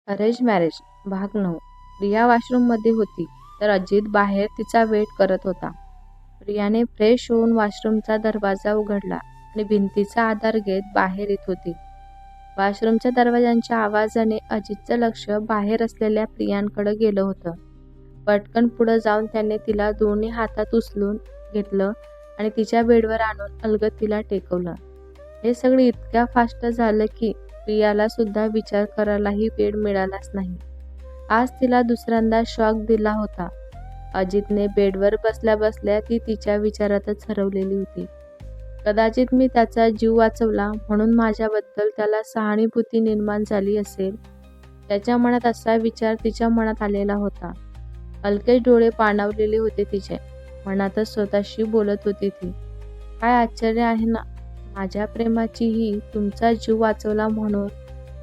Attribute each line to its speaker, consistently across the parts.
Speaker 1: Arrange marriage भाग 9. प्रिया वॉशरूममध्ये होती तर अजित बाहेर तिचा वेट करत होता. प्रियाने फ्रेश होऊन वॉशरूमचा दरवाजा उघडला आणि भिंतीचा आधार घेत बाहेर येत होती. वॉशरूमच्या दरवाजांच्या आवाजाने अजितचं लक्ष बाहेर असलेल्या प्रियांकडे गेलं होतं. पटकन पुढं जाऊन त्याने तिला दोन्ही हातात उचलून घेतलं आणि तिच्या बेडवर आणून अलगद तिला टेकवलं. हे सगळं इतक्या फास्ट झालं की प्रियाला सुद्धा विचार करायलाही वेळ मिळालाच नाही. आज तिला दुसऱ्यांदा शॉक दिला होता. अजितने बेडवर बसल्या बसल्या ती तिच्या विचारातच हरवलेली होती. कदाचित मी त्याचा जीव वाचवला म्हणून माझ्याबद्दल त्याला सहानुभूती निर्माण झाली असेल. त्याच्या मनात असा विचार तिच्या मनात आलेला होता. हलके डोळे पाणावलेले होते तिचे. मनातच स्वतःशी बोलत होती ती. काय आश्चर्य आहे ना, माझ्या प्रेमाचीही तुमचा जीव वाचवला म्हणून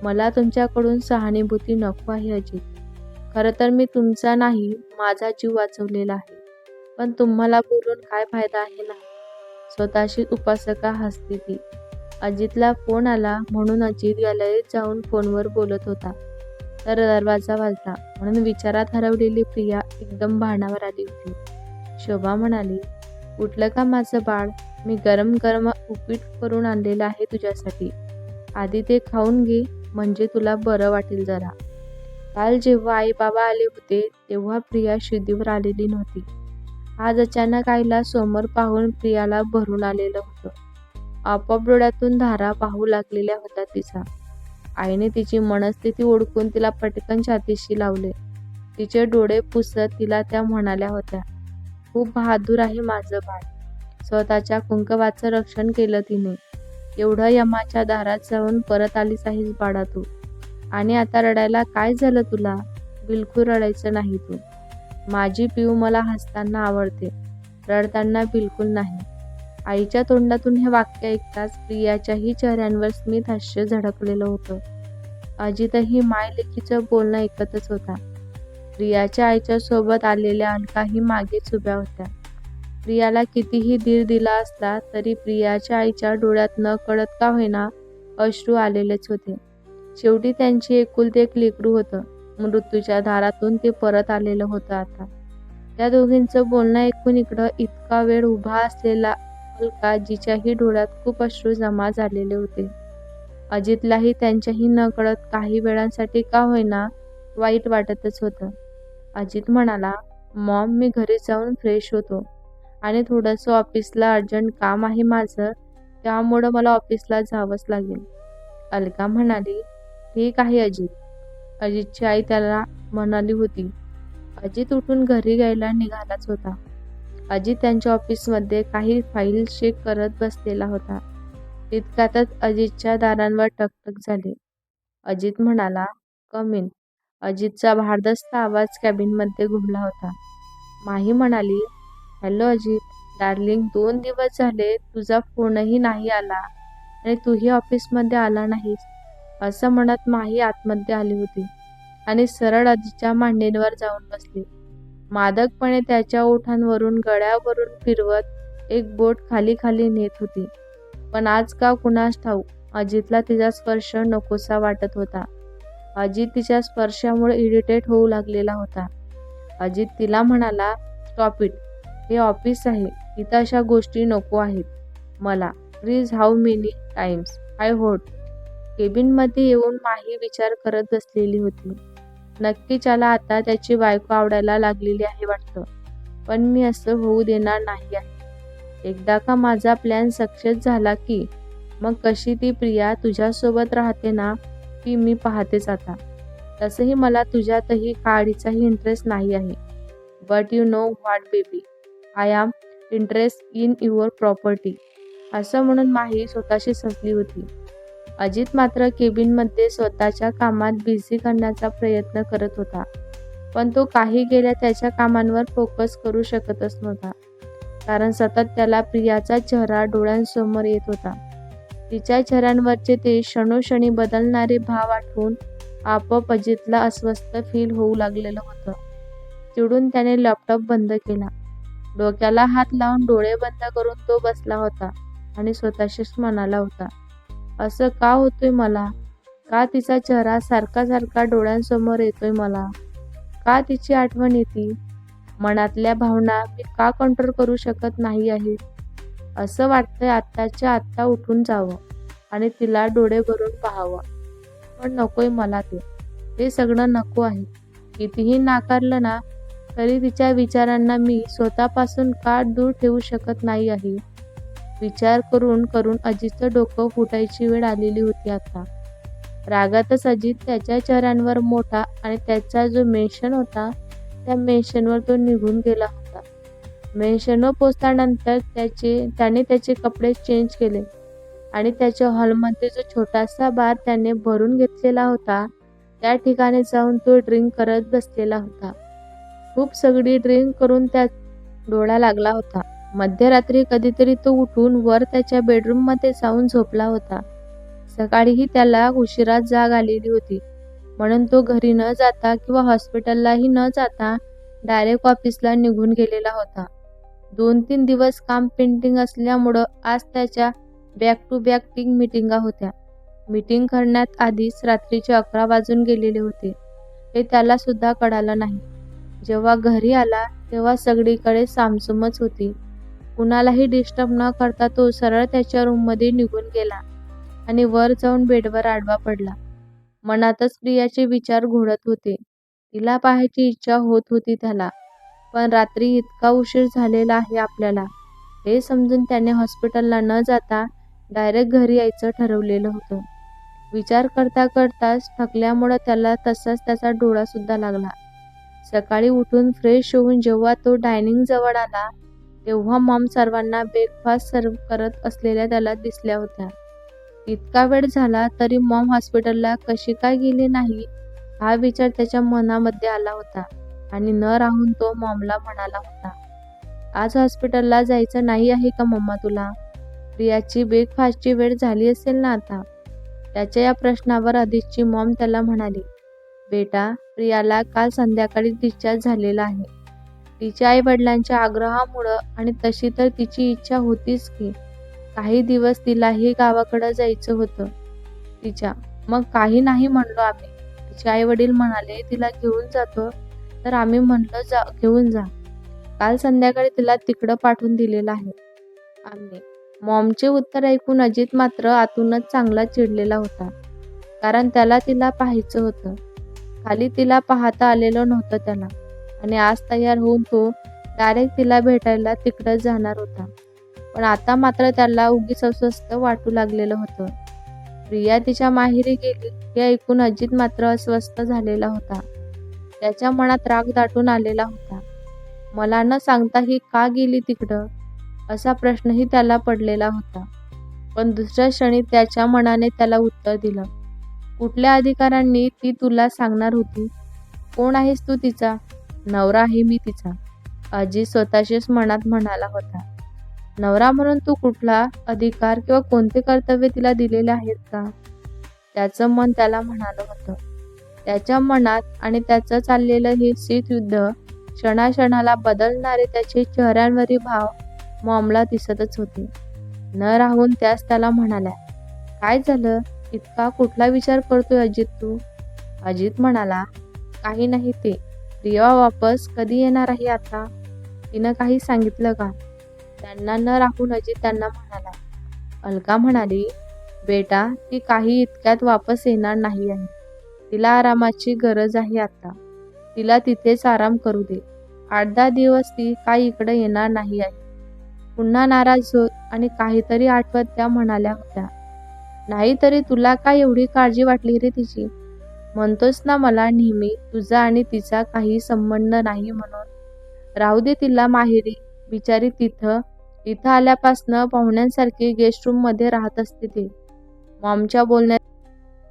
Speaker 1: मला तुमच्याकडून सहानुभूती नको आहे अजित. खरं तर मी तुमचा नाही माझा जीव वाचवलेला आहे. पण तुम्हाला बोलून काय फायदा आहे ना. स्वतःशी उपासका हसली ती. अजितला फोन आला म्हणून अजित गॅलरीत जाऊन फोनवर बोलत होता. तर दरवाजा वाजला म्हणून विचारात हरवलेली प्रिया एकदम भानावर आली होती. शोभा म्हणाली, उठलं का माझं बाळ? मी गरम गरम उपीट करून आणलेलं आहे तुझ्यासाठी. आधी ते खाऊन घे म्हणजे तुला बरं वाटेल जरा. काल जेव्हा आई बाबा आले होते तेव्हा प्रिया शुद्धीवर आलेली नव्हती. आज अचानक आईला समोर पाहून प्रियाला भरून आलेलं होतं. आपोआप डोळ्यातून धारा वाहू लागलेल्या होत्या तिचा. आईने तिची मनस्थिती ओळखून तिला पटकन छातीशी लावले. तिचे डोळे पुसत तिला त्या म्हणाल्या होत्या, खूप बहादूर आहे माझं बाळ. स्वतःच्या कुंकवाचं रक्षण केलं तिने. एवढं यमाच्या दारात जाऊन परत आलीस आहेस बाळा तू. आणि आता रडायला काय झालं तुला? बिलकुल रडायचं नाही तू. माझी पिऊ मला हसताना आवडते, रडताना बिलकुल नाही. आईच्या तोंडातून हे वाक्य ऐकताच प्रियाच्याही चेहऱ्यावर स्मित हास्य झळकलेलं होतं. अजितही मायलेकीचं बोलणं ऐकतच होता. प्रियाच्या आईच्या सोबत आलेल्या अलकाही मागेच उभ्या होत्या. प्रियाला कितीही धीर दिला असला तरी प्रियाच्या आईच्या डोळ्यात न कळत का होईना अश्रू आलेलेच होते. शेवटी त्यांची एकुलते एक लेकरू होतं. मृत्यूच्या दारातून ते परत आलेलं होतं आता. त्या दोघींचं बोलणं ऐकून इकडं इतका वेळ उभा असलेला अलका जिच्याही डोळ्यात खूप अश्रू जमा झालेले होते. अजितलाही त्यांच्याही न कळत काही वेळांसाठी का होईना वाईट वाटतच होतं. अजित म्हणाला, मॉम मी घरी जाऊन फ्रेश होतो आणि थोडंसं ऑफिसला अर्जंट काम आहे माझं, त्यामुळं मला ऑफिसला जावंच लागेल. अलका म्हणाली, ठीक आहे अजित. अजितची आई त्याला म्हणाली होती. अजित उठून घरी यायला निघालाच होता. अजित त्यांच्या ऑफिसमध्ये काही फाईल चेक करत बसलेला होता. तितक्यातच अजितच्या दारांवर टकटक झाली. अजित म्हणाला, कम इन. अजितचा भारदस्त आवाज कॅबिनमध्ये घुमला होता. माही म्हणाली, हॅलो अजित डार्लिंग, 2 दिवस झाले तुझा फोनही नाही आला आणि तूही ऑफिसमध्ये आला नाहीस. असं म्हणत माही आतमध्ये आली होती आणि सरळ अजितच्या मांडीवर जाऊन बसली. मादकपणे त्याच्या ओठांवरून गळ्यावरून फिरवत एक बोट खाली खाली नेत होती. पण आज का कुणास ठाऊक अजितला तिचा स्पर्श नकोसा वाटत होता. अजित तिच्या स्पर्शामुळे इरिटेट होऊ लागलेला होता. अजित तिला म्हणाला, स्टॉप इट. हे ऑफिस आहे, इथं अशा गोष्टी नको आहेत मला. Please how many times I होट. केबिनमध्ये येऊन माही विचार करत बसलेली होती. नक्कीच त्याला आता त्याची बायको आवडायला लागलेली आहे वाटतं. पण मी असं होऊ देणार नाही आहे. एकदा का माझा प्लॅन सक्सेस झाला की मग कशी ती प्रिया तुझ्यासोबत राहते ना ती मी पाहतेच आता. तसंही मला तुझ्यातही काडीचाही इंटरेस्ट नाही आहे. But you know what baby, I am interest in your property. असं म्हणून माही स्वतःशी हसली होती. अजित मात्र केबिनमध्ये स्वतःच्या कामात बिझी करण्याचा प्रयत्न करत होता. पण तो काही गेल्या त्याच्या कामांवर फोकस करू शकतच नव्हता. कारण सतत त्याला प्रियाचा चेहरा डोळ्यांसमोर येत होता. तिच्या चेहऱ्यांवरचे ते क्षणोक्षणी बदलणारे भाव आठवून आपोआप अजितला अस्वस्थ फील होऊ लागलेलं होतं. चिडून त्याने लॅपटॉप बंद केला. डोक्याला हात लावून डोळे बंद करून तो बसला होता आणि स्वतःशीच म्हणाला होता, असं का होतंय मला? का तिचा चेहरा सारखा सारखा डोळ्यांसमोर येतोय मला? का तिची आठवण येते? मनातल्या भावना मी का कंट्रोल करू शकत नाही आहे? असं वाटतंय आत्ताच्या आत्ता उठून जावं आणि तिला डोळे भरून पाहावं. पण नकोय मला ते. ते सगळं नको आहे. कितीही नाकारलं ना, तरी तिच्या विचारांना मी स्वतःपासून का दूर ठेवू शकत नाही आहे. विचार करून करून अजितचं डोकं फुटायची वेळ आलेली होती आता. रागातच अजित त्याच्या चेहऱ्यावर मोठा आणि त्याचा जो मेन्शन होता, त्या मेन्शनवर तो निघून गेला होता. मेन्शनवर पोहोचल्यानंतर त्याने त्याचे कपडे चेंज केले आणि त्याच्या हॉलमध्ये जो छोटासा बार त्याने भरून घेतलेला होता, त्या ठिकाणी जाऊन तो ड्रिंक करत बसलेला होता. खूप सगळी ड्रिंक करून त्या डोळा लागला होता. मध्यरात्री कधीतरी तो उठून वर त्याच्या बेडरूममध्ये जाऊन झोपला होता. सकाळीही त्याला उशिराच जाग आलेली होती, म्हणून तो घरी न जाता किंवा हॉस्पिटललाही न जाता डायरेक्ट ऑफिसला निघून गेलेला होता. 2-3 दिवस काम पेंडिंग असल्यामुळं आज त्याच्या बॅक टू बॅक मीटिंगा होत्या. मीटिंग करण्यात आधीच रात्रीचे 11 वाजून गेलेले होते. हे त्याला सुद्धा कळालं नाही. जेव्हा घरी आला तेव्हा सगळीकडे सामसूमच होती. कुणालाही डिस्टर्ब न करता तो सरळ त्याच्या रूममध्ये निघून गेला आणि वर जाऊन बेडवर आडवा पडला. मनातच प्रियाचे विचार घोळत होते. तिला पाहायची इच्छा होत होती त्याला. पण रात्री इतका उशीर झालेला आहे आपल्याला, हे समजून त्याने हॉस्पिटलला न जाता डायरेक्ट घरी यायचं ठरवलेलं होतं. विचार करता करताच थकल्यामुळं त्याला तसाच त्याचा डोळा सुद्धा लागला. सकाळी उठून फ्रेश होऊन जेव्हा तो डायनिंग जवळ आला, तेव्हा मॉम सर्वांना ब्रेकफास्ट सर्व्ह करत असलेल्या त्याला दिसल्या होत्या. इतका वेळ झाला तरी मॉम हॉस्पिटलला कशी काय गेली नाही, हा विचार त्याच्या मनामध्ये आला होता आणि न राहून तो मॉमला म्हणाला होता, आज हॉस्पिटलला जायचं नाही आहे का मम्मा तुला? प्रियाची ब्रेकफास्टची वेळ झाली असेल ना आता? त्याच्या या प्रश्नावर अदितची मॉम त्याला म्हणाली, बेटा, प्रियाला काल संध्याकाळी डिस्चार्ज झालेला आहे. तिच्या आई-वडिलांच्या आग्रहामुळं आणि तशी तर तिची इच्छा होतीच की काही दिवस तिलाही गावाकडं जायचं होतं तिच्या. मग काही नाही म्हणलो आम्ही. तिचे आई-वडील म्हणाले तिला घेऊन जातो, तर आम्ही म्हणलं घेऊन जा. काल संध्याकाळी तिला तिकडं पाठवून दिलेलं आहे आम्ही. मॉमचे उत्तर ऐकून अजित मात्र आतूनच चांगला चिडलेला होता. कारण त्याला तिला पाहायचं होतं. खाली तिला पाहता आलेलं नव्हतं त्याला आणि आज तयार होऊन तो डायरेक्ट तिला भेटायला तिकडं जाणार होता. पण आता मात्र त्याला उगीच अस्वस्थ वाटू लागलेलं होतं. प्रिया तिच्या माहेरी गेली हे ऐकून अजित मात्र अस्वस्थ झालेला होता. त्याच्या मनात राग दाटून आलेला होता. मला न सांगता ही का गेली तिकडं, असा प्रश्नही त्याला पडलेला होता. पण दुसऱ्या क्षणी त्याच्या मनाने त्याला उत्तर दिलं, कुठल्या अधिकारांनी ती तुला सांगणार होती? कोण आहेस तू तिचा? नवरा आहे मी तिचा, अजित स्वतःशीच मनात म्हणाला होता. नवरा म्हणून तू कुठला अधिकार किंवा कोणते कर्तव्य तिला दिलेले आहेत का? त्याचं मन त्याला म्हणालं होतं. त्याच्या मनात आणि त्याचं चाललेलं हे शीतयुद्ध, क्षणाक्षणाला बदलणारे त्याचे चेहऱ्यांवरील भाव मॉमला दिसतच होते. न राहून त्याला म्हणाल्या, काय झालं? इतका कुठला विचार करतोय अजित तू? अजित म्हणाला, काही नाही ते. प्रिया वापस कधी येणार आहे आता? तिनं काही सांगितलं का? त्यांना न राहून अजित त्यांना म्हणाला. अलका म्हणाली, बेटा, ती काही इतक्यात वापस येणार नाही आहे. तिला आरामाची गरज आहे आता. तिला तिथेच आराम करू दे. 8-10 दिवस ती काही इकडे येणार नाही आहे. पुन्हा नाराज होत आणि काहीतरी आठवत त्या म्हणाल्या होत्या, नाहीतरी तुला काय एवढी काळजी वाटली रे तिची? म्हणतोस ना मला नेहमी तुझा आणि तिचा काही संबंध नाही म्हणून. राहू दे तिला माहेरी. बिचारी इथं आल्यापासनं पाहुण्यांसारखी गेस्ट रूम मध्ये राहत असते ती. मॉमच्या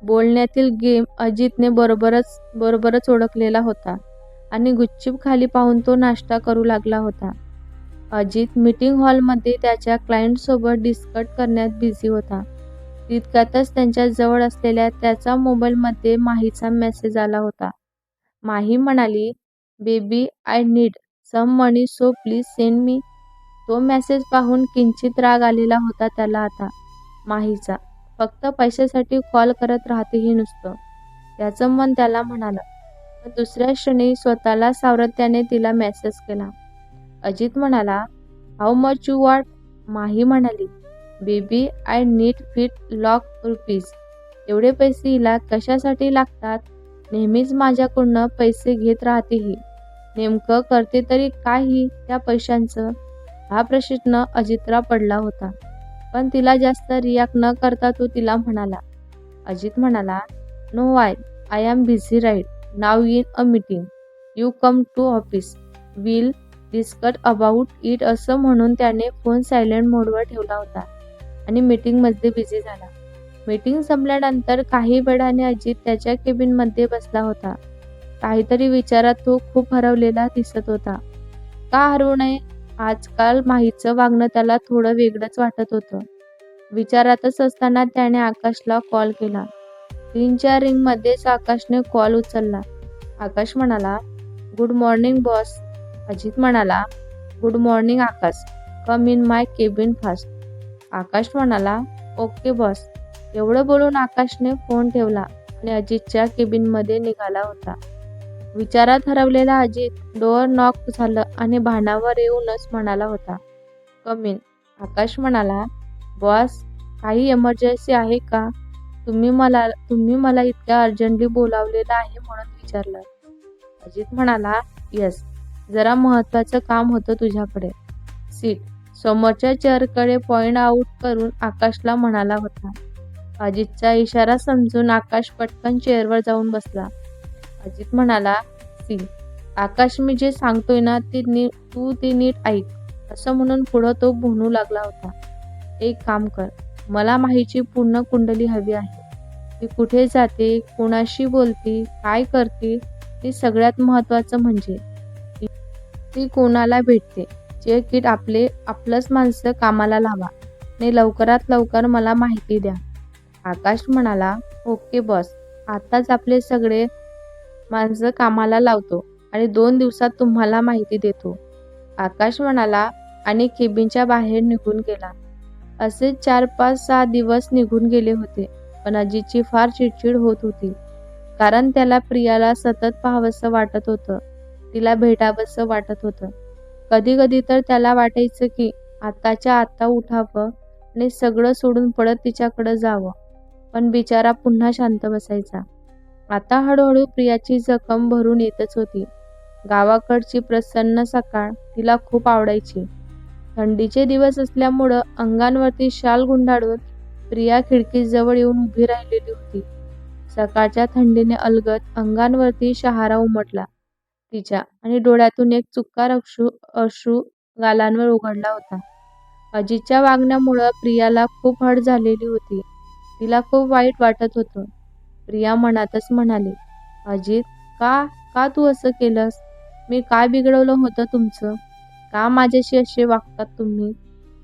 Speaker 1: बोलण्यातील गेम अजितने बरोबरच ओळखलेला होता आणि गुपचूप खाली पाहून तो नाश्ता करू लागला होता. अजित मीटिंग हॉलमध्ये त्याच्या क्लायंटसोबत डिस्कस करण्यात बिझी होता. तितक्यातच त्यांच्या जवळ असलेल्या त्याचा मोबाईलमध्ये माहीचा मेसेज आला होता. माही म्हणाली, baby, I need some money so please send me. तो मेसेज पाहून किंचित राग आलेला होता त्याला आता माहीचा. फक्त पैशासाठी कॉल करत राहते हे नुसतं. त्याचं मन त्याला म्हणालं. पण दुसऱ्या क्षणी स्वतःला सावरत त्याने तिला मेसेज केला. अजित म्हणाला, हाऊ मच यू वॉट? माही म्हणाली, baby I need fit lock rupees. एवढे पैसे हिला कशासाठी लागतात? नेहमीच माझ्याकडून पैसे घेत राहते ही. नेमकं करते तरी काय ही त्या पैशांचं? हा प्रश्न अजितला पडला होता. पण तिला जास्त रिॲक्ट न करता तो तिला म्हणाला. अजित म्हणाला, no I am busy right now in a meeting. You come to office. Will discuss about it. असं म्हणून त्याने फोन सायलेंट मोडवर ठेवला होता आणि मीटिंगमध्ये बिझी झाला. मीटिंग संपल्यानंतर काही वेळाने अजित त्याच्या केबिनमध्ये बसला होता. काहीतरी विचारात तो खूप हरवलेला दिसत होता. का हरवू नये? आजकाल माहीचं वागणं त्याला थोडं वेगळंच वाटत होतं. विचारातच असताना त्याने आकाशला कॉल केला. 3-4 रिंगमध्येच आकाशने कॉल उचलला. आकाश म्हणाला, गुड मॉर्निंग बॉस. अजित म्हणाला, good morning Akash. Come in my cabin fast. Akash म्हणाला, ओके बॉस. एवढं बोलून आकाशने फोन ठेवला आणि अजितच्या केबिनमध्ये निघाला होता. विचारात हरवलेला अजित डोअर नॉक झालं आणि भानावर येऊनच म्हणाला होता, कम इन. आकाश म्हणाला, बॉस काही इमर्जन्सी आहे का? तुम्ही मला इतक्या अर्जंटली बोलावलेलं आहे म्हणून विचारलं. अजित म्हणाला, येस, जरा महत्वाचं काम होतं तुझ्याकडे. सीट. समोरच्या चेअरकडे पॉइंट आउट करून आकाशला म्हणाला होता. अजितचा इशारा समजून आकाश पटकन चेअरवर जाऊन बसला. अजित म्हणाला, सी आकाश, मी जे सांगतोय ना तू ते नीट ऐक. असं म्हणून पुढं तो भुणू लागला होता. एक काम कर, मला माहीची पूर्ण कुंडली हवी आहे. ती कुठे जाते, कोणाशी बोलते, काय करते, ते सगळ्यात महत्त्वाचं म्हणजे ती कोणाला भेटते. जे किट आपलंच माणसं कामाला लावा आणि लवकरात लवकर मला माहिती द्या. आकाश म्हणाला, ओके बॉस, आताच आपले सगळे माणसं कामाला लावतो आणि 2 दिवसात तुम्हाला माहिती देतो. आकाश म्हणाला आणि केबिनच्या बाहेर निघून गेला. असे 4-5-6 दिवस निघून गेले होते. पण अजितची फार चिडचिड होत होती. कारण त्याला प्रियाला सतत पाहावंसं वाटत होतं. तिला भेटावंसं वाटत होतं. कधी कधी तर त्याला वाटायचं की आत्ताच्या आत्ता उठावं आणि सगळं सोडून पळत तिच्याकडं जावं. पण बिचारा पुन्हा शांत बसायचा. आता हळूहळू प्रियाची जखम भरून येतच होती. गावाकडची प्रसन्न सकाळ तिला खूप आवडायची. थंडीचे दिवस असल्यामुळं अंगांवरती शाल गुंडाळून प्रिया खिडकीजवळ येऊन उभी राहिलेली होती. सकाळच्या थंडीने अलगद अंगांवरती शहारा उमटला तिच्या आणि डोळ्यातून एक चुक्कार अश्रू गालांवर उघडला होता. अजितच्या वागण्यामुळं प्रियाला खूप हट झालेली होती. तिला खूप वाईट वाटत होतं. प्रिया मनातच म्हणाली, अजित, का तू असं केलंस? मी काय बिघडवलं होतं तुमचं? का माझ्याशी असे वागतात तुम्ही?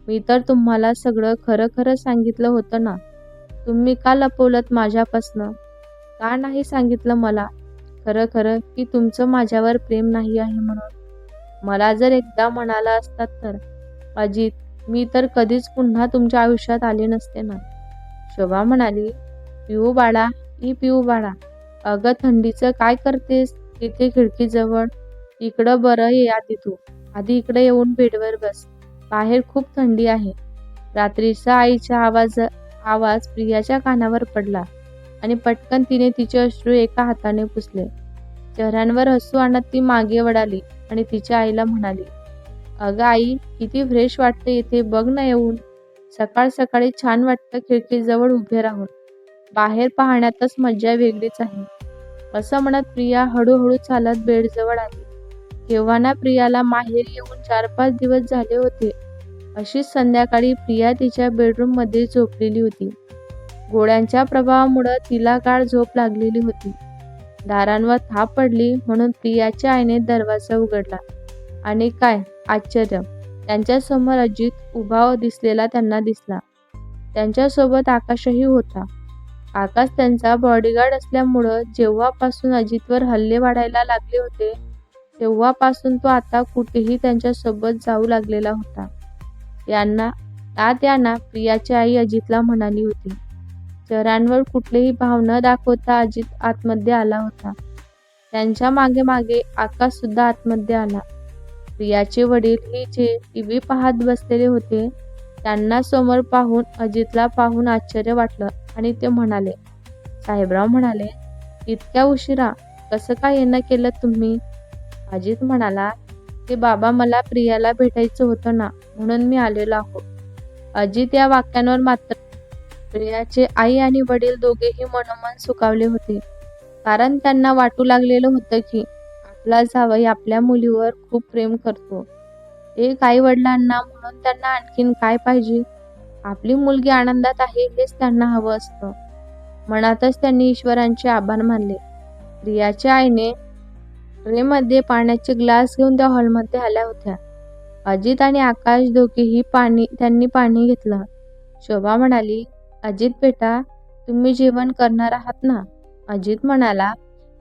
Speaker 1: मी तर तुम्हाला सगळं खरं खरं सांगितलं होतं ना. तुम्ही का लपवलंत माझ्यापासनं? का नाही सांगितलं मला खरं खरं की तुमचं माझ्यावर प्रेम नाही आहे म्हणून? मला जर एकदा म्हणाला असतात तर अजित, मी तर कधीच पुन्हा तुमच्या आयुष्यात आले नसते ना. शोभा म्हणाली, पिऊ बाळा, पिऊ बाळा, अगं थंडीचं काय करतेस इथे खिडकीजवळ? इकडं बरं ये आधी इकडे येऊन बेडवर बस. बाहेर खूप थंडी आहे. रात्रीचा आईचा आवाज प्रियाच्या कानावर पडला आणि पटकन तिने तिचे अश्रू एका हाताने पुसले. चेहऱ्यांवर हसू आणत ती मागे वळाली आणि तिच्या आईला म्हणाली, अगं आई, किती फ्रेश वाटतं इथे, बघ ना येऊन. सकाळ सकाळी छान वाटतं खिडकीजवळ उभे राहून. बाहेर पाहण्यातच मज्जा वेगळीच आहे. असं म्हणत प्रिया हळूहळू चालत बेडजवळ आली. केव्हा ना प्रियाला माहेरी येऊन 4-5 दिवस झाले होते. अशीच संध्याकाळी प्रिया तिच्या बेडरूममध्ये झोपलेली होती. गोळ्यांच्या प्रभावामुळं तिला गाढ झोप लागलेली होती. दारांवर थाप पडली म्हणून प्रियाच्या आईने दरवाजा उघडला आणि काय आश्चर्य, त्यांच्यासमोर अजित उभा दिसलेला त्यांना दिसला. त्यांच्यासोबत आकाशही होता. आकाश त्यांचा बॉडीगार्ड असल्यामुळं जेव्हापासून अजितवर हल्ले वाढायला लागले होते तेव्हापासून तो आता कुठेही त्यांच्यासोबत जाऊ लागलेला होता. यांना प्रियाची आई अजितला म्हणाली होती, चेहऱ्यांवर कुठलीही भाव न दाखवता अजित आतमध्ये आला होता. त्यांच्या मागे मागे आकाश सुद्धा आतमध्ये आला. प्रियाचे वडील ही जे टीव्ही पाहत बसलेले होते त्यांना समोर पाहून अजितला पाहून आश्चर्य वाटलं आणि ते म्हणाले. साहेबराव म्हणाले, इतक्या उशिरा कसं काय येणं केलं तुम्ही? अजित म्हणाला, ते बाबा मला प्रियाला भेटायचं होतं ना, म्हणून मी आलेलो आहो. अजित या वाक्यांवर मात्र प्रियाचे आई आणि वडील दोघेही मनोमन सुखावले होते. कारण त्यांना वाटू लागलेलं होतं की आपला जावई आपल्या मुलीवर खूप प्रेम करतो. एक आई वडिलांना म्हणून त्यांना आणखीन काय पाहिजे? आपली मुलगी आनंदात आहे हेच त्यांना हवं असतं. मनातच त्यांनी ईश्वरांचे आभार मानले. प्रियाच्या आईने ट्रेमध्ये पाण्याचे ग्लास घेऊन त्या हॉलमध्ये आल्या होत्या. अजित आणि आकाश दोघेही त्यांनी पाणी घेतलं. शोभा म्हणाली, अजित बेटा, तुम्ही जेवण करणार आहात ना? अजित म्हणाला,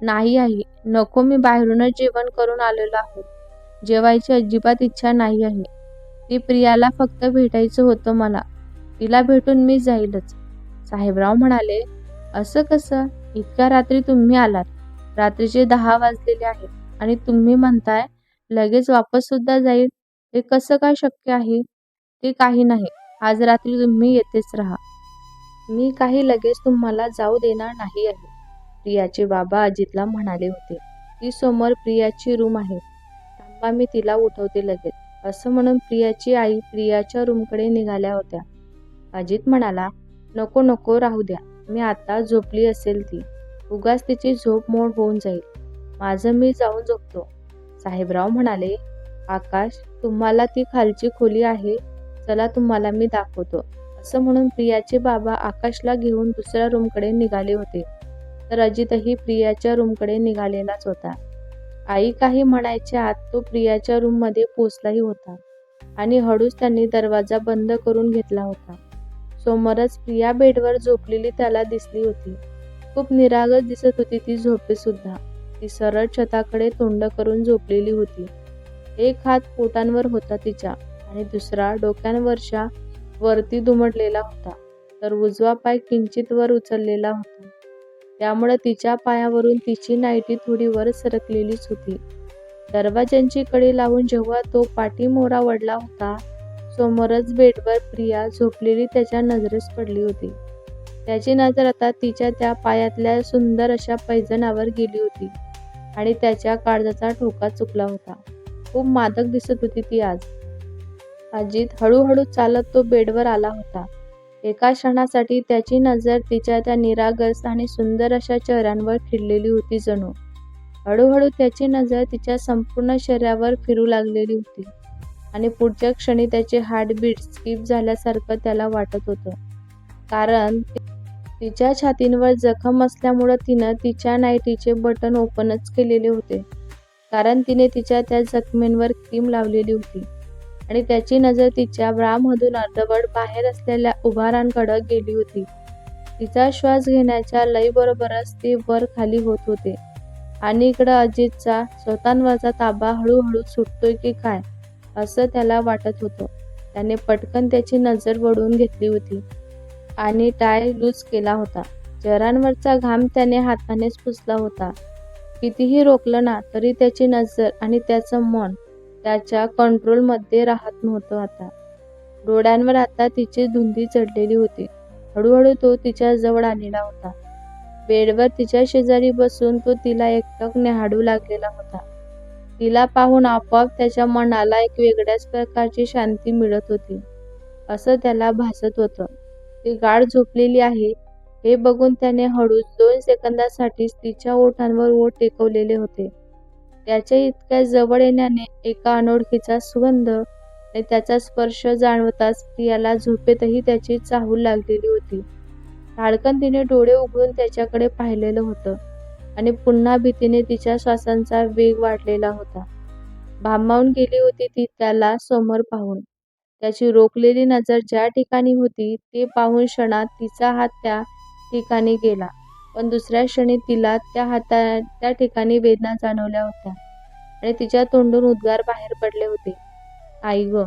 Speaker 1: नाही आई, नको, मी बाहेरूनच जेवण करून आलेलो आहोत. जेवायची अजिबात इच्छा नाही आहे. ती प्रियाला फक्त भेटायचं होतं मला. तिला भेटून मी जाईलच. साहेबराव म्हणाले, असं कसं? इतक्या रात्री तुम्ही आलात. रात्रीचे 10 वाजलेले आहेत आणि तुम्ही म्हणताय लगेच वापस सुद्धा जाईल. हे कसं काय शक्य आहे? ते काही नाही, आज रात्री तुम्ही येथेच राहा. मी काही लगेच तुम्हाला जाऊ देणार नाही आहे. प्रियाचे बाबा अजितला म्हणाले होते. ती समोर प्रियाची रूम आहे. थांबा, मी तिला उठवते लगेच. असं म्हणून प्रियाची आई प्रियाच्या रूमकडे निघाल्या होत्या. अजित म्हणाला, नको नको, राहू द्या. मी आता झोपली असेल ती. उगाच तिची झोप मोड होऊन जाईल. माझं मी जाऊन झोपतो. साहेबराव म्हणाले, आकाश, तुम्हाला ती खालची खोली आहे. चला, तुम्हाला मी दाखवतो. असं म्हणून प्रियाचे बाबा आकाशला घेऊन दुसऱ्या रूमकडे निघाले होते. तर अजितही प्रियाच्या रूमकडे निघालेलाच होता. आई काही म्हणायच्या आत तो प्रियाच्या रूममध्ये पोचलाही होता आणि हळूच त्यांनी दरवाजा बंद करून घेतला होता. समोरच प्रिया बेडवर झोपलेली त्याला दिसली होती. खूप निरागस दिसत होती ती झोपेसुद्धा. ती सरळ छताकडे तोंड करून झोपलेली होती. एक हात पोटांवर होता तिच्या आणि दुसरा डोक्यांवरच्या वरती दुमडलेला होता, तर उजवा पाय किंचित वर उचललेला होता. त्यामुळे तिच्या पायावरून तिची नाईटी थोडी वर सरकलेलीच होती. दरवाजांची कडी लावून जेव्हा तो पाठीमोरा वळला होता, समोरच बेडवर प्रिया झोपलेली त्याच्या नजरेस पडली होती. त्याची नजर आता तिच्या त्या पायातल्या सुंदर अशा पैजणावर गेली होती आणि त्याच्या काळजाचा ठोका चुकला होता. खूप मादक दिसत होती ती आज. अजित हळूहळू चालत तो बेडवर आला होता. एका क्षणासाठी त्याची नजर तिच्या त्या निरागस आणि सुंदर अशा चेहऱ्यांवर खिळलेली होती जणू. हळूहळू त्याची नजर तिच्या संपूर्ण शरीरावर फिरू लागलेली होती आणि पुढच्या क्षणी त्याचे हार्टबीट स्किप झाल्यासारखं त्याला वाटत होतं. कारण तिच्या छातींवर जखम असल्यामुळं तिनं तिच्या नाईटीचे बटन ओपनच केलेले होते. कारण तिने तिच्या त्या जखमेंवर क्रीम लावलेली होती आणि त्याची नजर तिच्या ब्रामधून अर्धवट बाहेर असलेल्या उभारांकडे गेली होती. तिचा श्वास घेण्याच्या लयीबरोबरच ते वर खाली होत होते आणि इकडं अजितचा स्वतःवरचा ताबा हळूहळू सुटतोय की काय असं त्याला वाटत होतं. त्याने पटकन त्याची नजर वळवून घेतली होती आणि टाय लूज केला होता. चेहऱ्यांवरचा घाम त्याने हातानेच पुसला होता. कितीही रोखलं ना तरी त्याची नजर आणि त्याचं मन त्याच्या कंट्रोलमध्ये राहत नव्हतं आता. डोळ्यांवर आता तिची धुंदी चढलेली होती. हळूहळू तो तिच्या जवळ आलेला होता. बेडवर तिच्या शेजारी बसून तो तिला एकटक न्याहाळू लागलेला होता. तिला पाहून आपोआप त्याच्या मनाला एक वेगळ्याच प्रकारची शांती मिळत होती असं त्याला भासत होतं. ती गाढ झोपलेली आहे हे बघून त्याने हळूच 2 सेकंदासाठीच तिच्या ओठांवर ओठ टेकवलेले होते. त्याच्या इतक्या जवळ येण्याने एका अनोळखीचा सुगंध आणि त्याचा स्पर्श जाणवताच प्रियाला झोपेतही त्याची चाहूल लागलेली होती. धाडकन तिने डोळे उघडून त्याच्याकडे पाहिलेलं होतं आणि पुन्हा भीतीने तिच्या श्वासांचा वेग वाढलेला होता. भांबावून गेली होती ती त्याला समोर पाहून. त्याची रोखलेली नजर ज्या ठिकाणी होती ते पाहून क्षणात तिचा हात त्या ठिकाणी गेला, पण दुसऱ्या क्षणी तिला त्या ठिकाणी वेदना जाणवल्या होत्या आणि तिच्या तोंडून उद्गार बाहेर पडले होते. आई ग!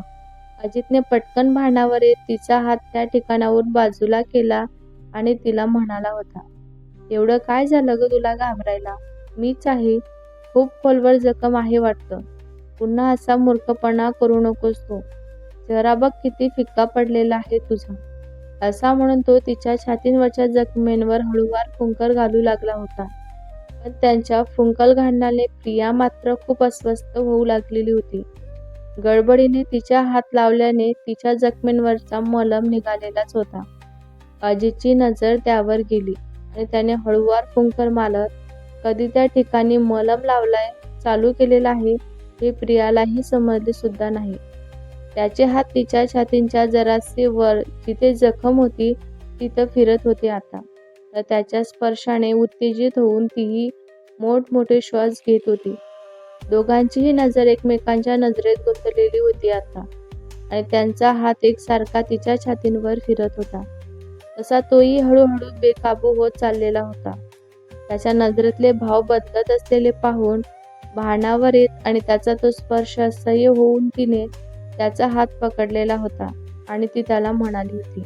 Speaker 1: अजितने पटकन भानावर येत तिचा हात त्या ठिकाणाहून बाजूला केला आणि तिला म्हणाला होता, एवढं काय झालं ग तुला घाबरायला? मीच आहे. खूप खोलवर जखम आहे वाटतं. पुन्हा असा मूर्खपणा करू नकोस तू. चेहरा बघ किती फिक्का पडलेला आहे तुझा. असा म्हणून तो तिच्या छातीवरच्या जखमेंवर हळूवार फुंकर घालू लागला होता. पण त्यांच्या फुंकल घालण्याने प्रिया मात्र खूप अस्वस्थ होऊ लागलेली होती. गडबडीने तिच्या हात लावल्याने तिच्या जखमेंवरचा मलम निघालेलाच होता. अजितची नजर त्यावर गेली आणि त्याने हळूवार फुंकर मारत कधी त्या ठिकाणी मलम लावलाय चालू केलेला आहे हे प्रियालाही समजले सुद्धा नाही. त्याचे हात तिच्या छातीच्या जरासे वर जिथे जखम होती तिथं फिरत होते आता. तर त्याच्या स्पर्शाने उत्तेजित होऊन तीही मोठमोठे श्वास घेत होती. दोघांचीही नजर एकमेकांच्या नजरेत गुंतलेली होती आता आणि त्यांचा हात एकसारखा तिच्या छातींवर फिरत होता. तसा तोही हळूहळू बेकाबू होत चाललेला होता. त्याच्या नजरेतले भाव बदलत असलेले पाहून भानावर येत आणि त्याचा तो स्पर्श असह्य होऊन तिने त्याचा हात पकडलेला होता आणि ती त्याला म्हणाली होती,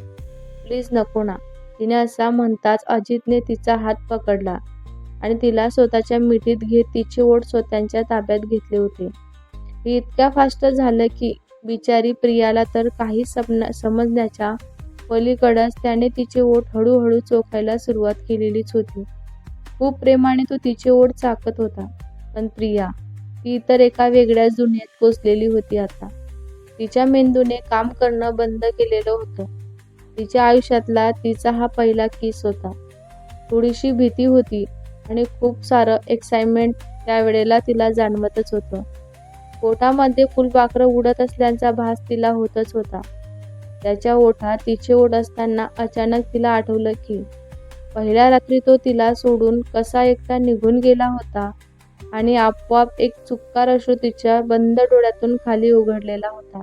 Speaker 1: प्लीज नको ना. तिने असा म्हणताच अजितने तिचा हात पकडला आणि तिला स्वतःच्या मिठीत घेत तिचे ओठ स्वतःच्या ताब्यात घेतले होते. हे इतक्या फास्ट झालं की बिचारी प्रियाला तर काही समजण्याच्या पलीकडच त्याने तिचे ओठ हळूहळू चोखायला सुरुवात केलेलीच होती. खूप प्रेमाने तो तिचे ओठ चाकत होता. पण प्रिया ती तर एका वेगळ्याच दुनियेत पोचलेली होती आता. तिच्या मेंदूने काम करणं बंद केलेलं होतं. तिच्या आयुष्यातला तिचा हा पहिला किस होता. थोडीशी भीती होती आणि खूप सारं एक्साइटमेंट त्यावेळेला तिला जाणवतच होतं. पोटामध्ये फुलपाखरं उडत असल्याचा भास तिला होतच होता. त्याच्या ओठात तिचे ओठ असताना अचानक तिला आठवलं की पहिल्या रात्री तो तिला सोडून कसा एकटा निघून गेला होता आणि आपोआप एक चुक्कार अश्रू तिच्या बंद डोळ्यातून खाली उघडलेला होता.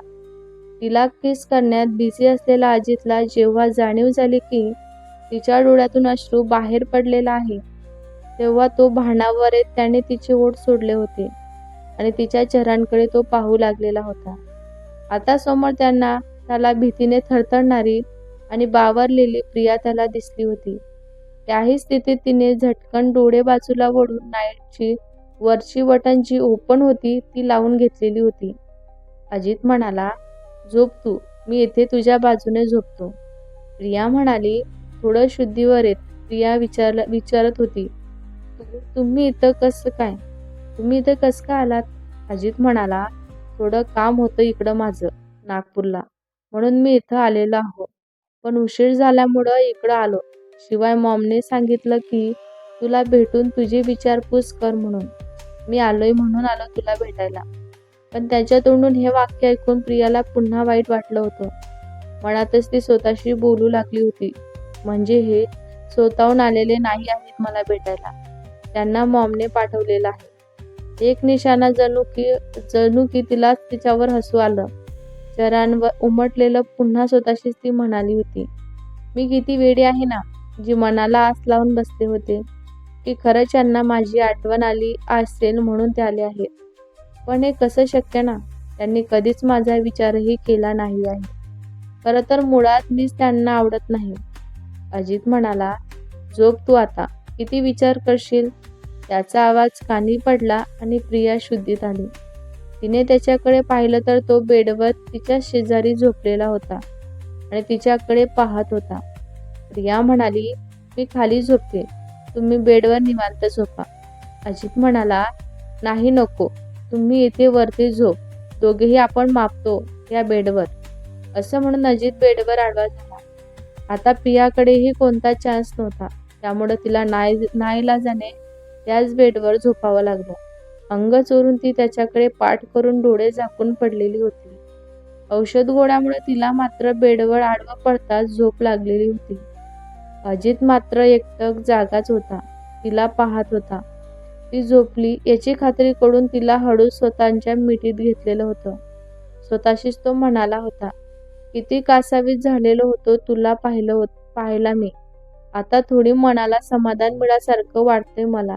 Speaker 1: तिला किस करण्यात बिझी असलेला अजितला जेव्हा जाणीव झाली की तिच्या डोळ्यातून अश्रू बाहेर पडलेला आहे, तेव्हा तो भानावर येत त्याने तिचे ओठ सोडले होते आणि तिच्या चेहऱ्यांकडे तो पाहू लागलेला होता. आता समोर त्याला भीतीने थरथरणारी आणि बावरलेली प्रिया त्याला दिसली होती. त्याही स्थितीत तिने झटकन डोळे बाजूला वळून नाईटची वरची बटन जी ओपन होती ती लावून घेतलेली होती. अजित म्हणाला, झोप तू, मी इथे तुझ्या बाजूने झोपतो. प्रिया म्हणाली, थोडं शुद्धीवर येत. प्रिया विचारत होती, तुम्ही इथं कसं काय आलात? अजित म्हणाला, थोडं काम होतं इकडं माझं नागपूरला, म्हणून मी इथं आलेलो आहो. पण उशीर झाल्यामुळं इकडं आलो. शिवाय मॉमने सांगितलं की तुला भेटून तुझी विचारपूस कर म्हणून. मी आलोय म्हणून आलो तुला भेटायला. पण त्याच्या तोंडून हे वाक्य ऐकून प्रियाला पुन्हा वाईट वाटलं होतं. मनातच ती स्वतःशी बोलू लागली होती, म्हणजे हे स्वतःहून आलेले नाही आहेत मला भेटायला. त्यांना मॉमने पाठवलेलं आहे. एक निशाणा जणू की तिला तिच्यावर हसू आलं. चेहऱ्यांवर उमटलेलं पुन्हा स्वतःशीच ती म्हणाली होती, मी किती वेडी आहे ना, जी मनाला आस लावून बसले होते की खरंच यांना माझी आठवण आली असेल म्हणून ते आले आहेत. पण हे कसं शक्य ना, त्यांनी कधीच माझा विचारही केला नाही आहे. खरं तर मुळात मीच त्यांना आवडत नाही. अजित म्हणाला, झोप तू आता, किती विचार करशील? त्याचा आवाज कानी पडला आणि प्रिया शुद्धीत आली. तिने त्याच्याकडे पाहिलं तर तो बेडवर तिच्या शेजारी झोपलेला होता आणि तिच्याकडे पाहत होता. प्रिया म्हणाली, मी खाली झोपते, तुम्ही बेडवर निवांत झोपा. अजित म्हणाला, नाही नको, तुम्ही इथे वरती झोप, दोघेही आपण मापतो या बेडवर. असं म्हणून अजित बेडवर आडवा झाला. आता प्रियाकडेही कोणता चान्स नव्हता, त्यामुळे तिला नाईलाजाने त्याच बेडवर झोपावं लागलं. अंग चोरून ती त्याच्याकडे पाठ करून डोळे झाकून पडलेली होती. औषध गोळ्यामुळे तिला मात्र बेडवर आडवं पडताच झोप लागलेली होती. अजित मात्र एकटक जागाच होता, तिला पाहत होता. ती झोपली याची खात्री करून तिला हळूच स्वतःच्या मिठीत घेतलेलं होतं. स्वतःशीच तो म्हणाला होता, किती कासावीस झालेलो होतो तुला पाहिला मी. आता थोडी मनाला समाधान मिळाल्यासारखं वाटतंय मला.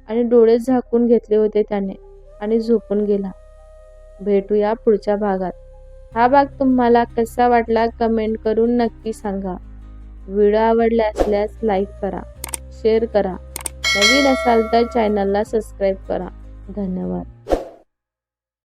Speaker 1: आणि डोळे झाकून घेतले होते त्याने आणि झोपून गेला. भेटूया पुढच्या भागात. हा भाग तुम्हाला कसा वाटला कमेंट करून नक्की सांगा. व्हिडिओ आवडले असल्यास लाईक करा, शेअर करा. नवीन असाल तर चॅनलला सबस्क्राईब करा. धन्यवाद.